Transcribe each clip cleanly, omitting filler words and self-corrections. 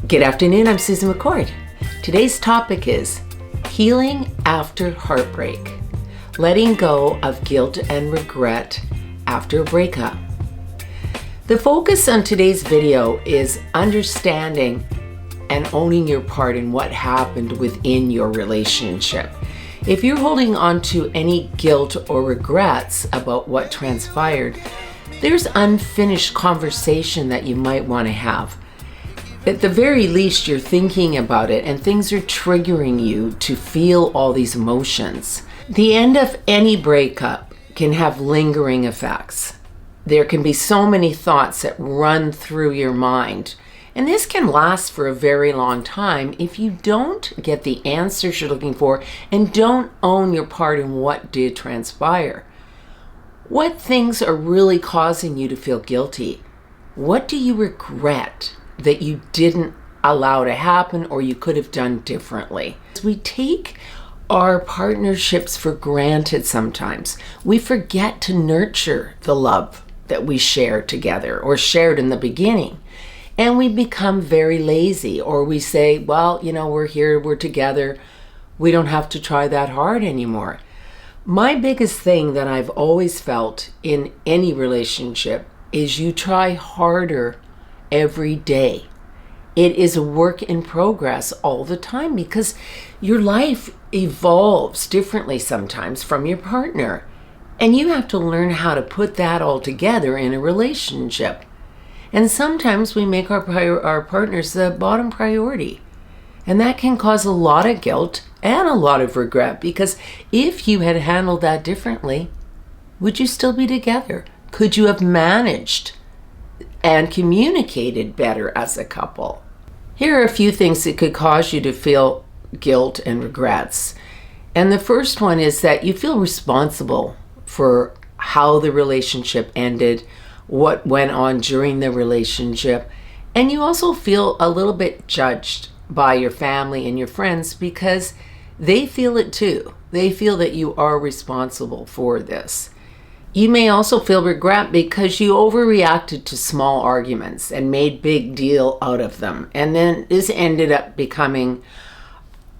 Good afternoon, I'm Susan McCord. Today's topic is healing after heartbreak, letting go of guilt and regret after a breakup. The focus on today's video is understanding and owning your part in what happened within your relationship. If you're holding on to any guilt or regrets about what transpired, there's unfinished conversation that you might want to have. At the very least, you're thinking about it and things are triggering you to feel all these emotions. The end of any breakup can have lingering effects. There can be so many thoughts that run through your mind, and this can last for a very long time if you don't get the answers you're looking for and don't own your part in what did transpire. What things are really causing you to feel guilty? What do you regret that you didn't allow to happen or you could have done differently? We take our partnerships for granted sometimes. We forget to nurture the love that we share together or shared in the beginning. And we become very lazy, or we say, well, we're here, we're together. We don't have to try that hard anymore. My biggest thing that I've always felt in any relationship is you try harder every day. It is a work in progress all the time because your life evolves differently sometimes from your partner. And you have to learn how to put that all together in a relationship. And sometimes we make our partners the bottom priority. And that can cause a lot of guilt and a lot of regret, because if you had handled that differently, would you still be together? Could you have managed and communicated better as a couple? Here are a few things that could cause you to feel guilt and regrets. And the first one is that you feel responsible for how the relationship ended, what went on during the relationship, and you also feel a little bit judged by your family and your friends because they feel it too. They feel that you are responsible for this. You may also feel regret because you overreacted to small arguments and made big deal out of them. And then this ended up becoming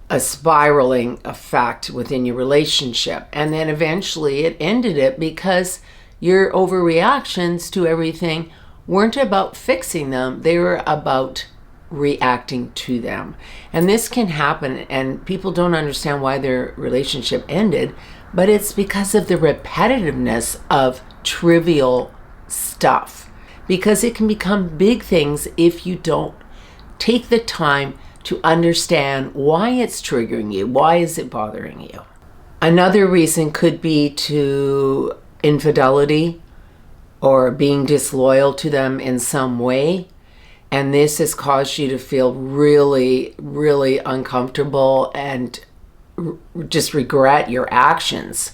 a spiraling effect within your relationship. And then eventually it ended it because your overreactions to everything weren't about fixing them. They were about reacting to them. And this can happen, and people don't understand why their relationship ended, but it's because of the repetitiveness of trivial stuff. Because it can become big things if you don't take the time to understand why it's triggering you. Why is it bothering you? Another reason could be to infidelity or being disloyal to them in some way. And this has caused you to feel really, really uncomfortable and just regret your actions,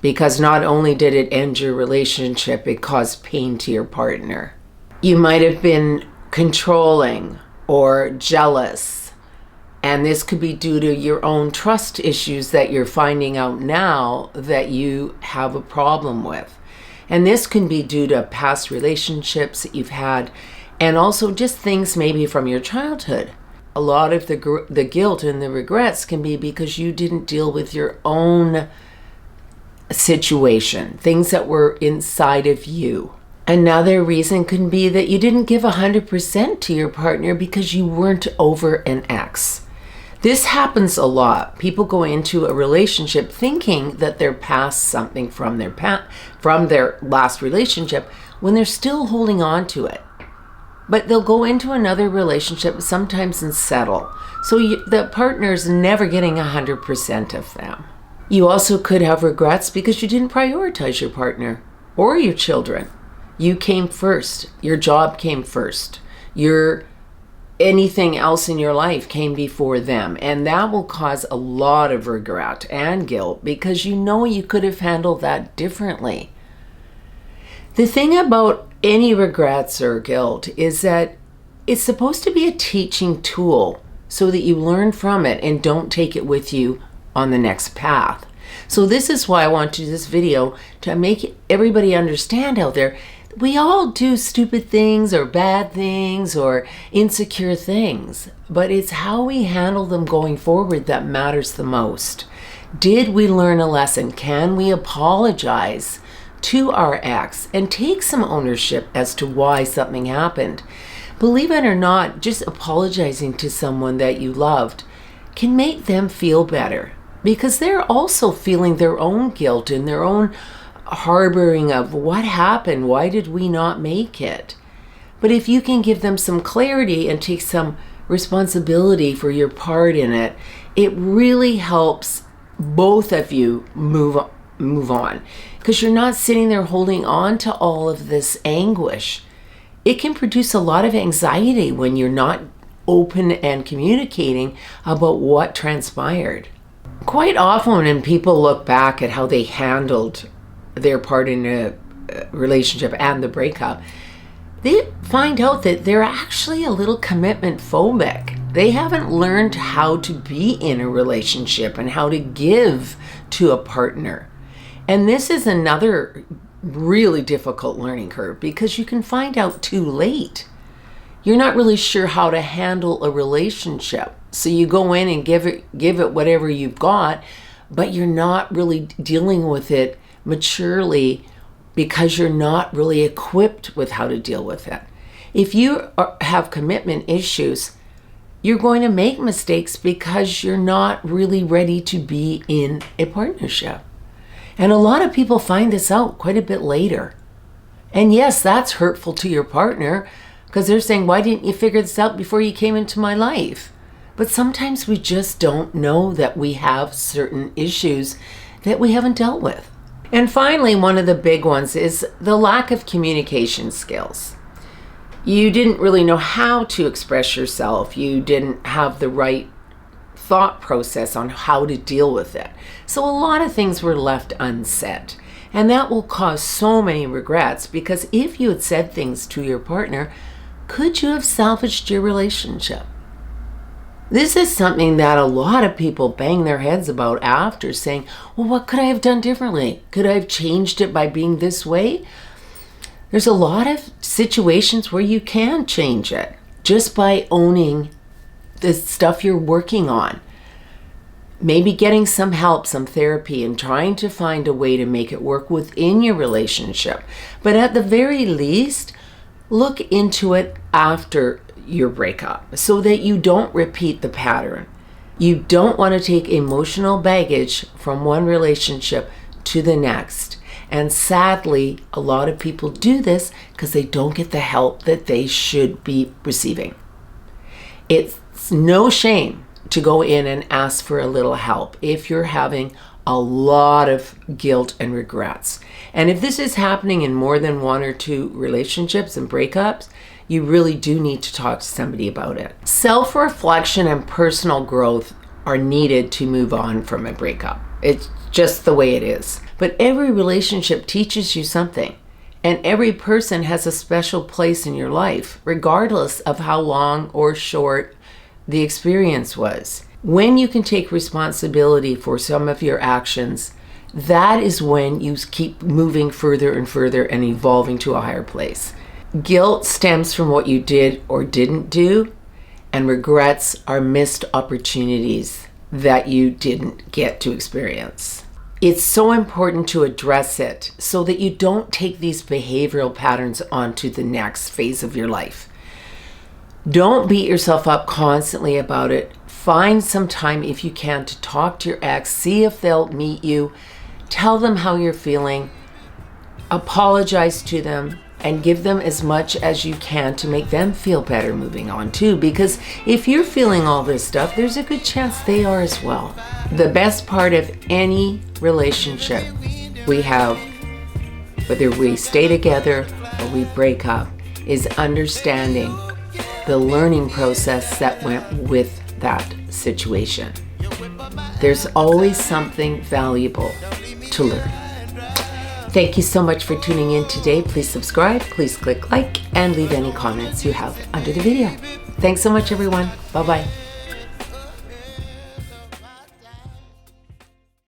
because not only did it end your relationship, it caused pain to your partner. You might have been controlling or jealous, and this could be due to your own trust issues that you're finding out now that you have a problem with. And this can be due to past relationships that you've had, and also just things maybe from your childhood. A lot of the guilt and the regrets can be because you didn't deal with your own situation, things that were inside of you. Another reason can be that you didn't give 100% to your partner because you weren't over an ex. This happens a lot. People go into a relationship thinking that they're past something from their last relationship when they're still holding on to it. But they'll go into another relationship sometimes and settle. So the partner's never getting 100% of them. You also could have regrets because you didn't prioritize your partner or your children. You came first. Your job came first. Anything else in your life came before them. And that will cause a lot of regret and guilt because you could have handled that differently. The thing about any regrets or guilt is that it's supposed to be a teaching tool so that you learn from it and don't take it with you on the next path. So this is why I want to do this video, to make everybody understand out there We all do stupid things or bad things or insecure things, but it's how we handle them going forward that matters the most. Did we learn a lesson? Can we apologize to our ex and take some ownership as to why something happened? Believe it or not, just apologizing to someone that you loved can make them feel better, because they're also feeling their own guilt and their own harboring of what happened, why did we not make it? But if you can give them some clarity and take some responsibility for your part in it, it really helps both of you move on, because you're not sitting there holding on to all of this anguish. It can produce a lot of anxiety when you're not open and communicating about what transpired. Quite often when people look back at how they handled their part in a relationship and the breakup, they find out that they're actually a little commitment phobic. They haven't learned how to be in a relationship and how to give to a partner. And this is another really difficult learning curve, because you can find out too late. You're not really sure how to handle a relationship. So you go in and give it whatever you've got, but you're not really dealing with it maturely because you're not really equipped with how to deal with it. If you have commitment issues, you're going to make mistakes because you're not really ready to be in a partnership. And a lot of people find this out quite a bit later. And yes, that's hurtful to your partner, because they're saying, why didn't you figure this out before you came into my life? But sometimes we just don't know that we have certain issues that we haven't dealt with. And finally, one of the big ones is the lack of communication skills. You didn't really know how to express yourself. You didn't have the right thought process on how to deal with it. So a lot of things were left unsaid. And that will cause so many regrets, because if you had said things to your partner, could you have salvaged your relationship? This is something that a lot of people bang their heads about after, saying, well, what could I have done differently? Could I have changed it by being this way? There's a lot of situations where you can change it just by owning the stuff you're working on. Maybe getting some help, some therapy, and trying to find a way to make it work within your relationship. But at the very least, look into it after your breakup so that you don't repeat the pattern. You don't want to take emotional baggage from one relationship to the next. And sadly, a lot of people do this because they don't get the help that they should be receiving. It's no shame to go in and ask for a little help if you're having a lot of guilt and regrets. And if this is happening in more than one or two relationships and breakups, you really do need to talk to somebody about it. Self-reflection and personal growth are needed to move on from a breakup. It's just the way it is. But every relationship teaches you something. And every person has a special place in your life, regardless of how long or short the experience was. When you can take responsibility for some of your actions, that is when you keep moving further and further and evolving to a higher place. Guilt stems from what you did or didn't do, and regrets are missed opportunities that you didn't get to experience. It's so important to address it so that you don't take these behavioral patterns onto the next phase of your life. Don't beat yourself up constantly about it. Find some time, if you can, to talk to your ex. See if they'll meet you. Tell them how you're feeling. Apologize to them and give them as much as you can to make them feel better moving on too. Because if you're feeling all this stuff, there's a good chance they are as well. The best part of any relationship we have, whether we stay together or we break up, is understanding the learning process that went with that situation. There's always something valuable to learn. Thank you so much for tuning in today. Please subscribe, please click like, and leave any comments you have under the video. Thanks so much, everyone. Bye-bye.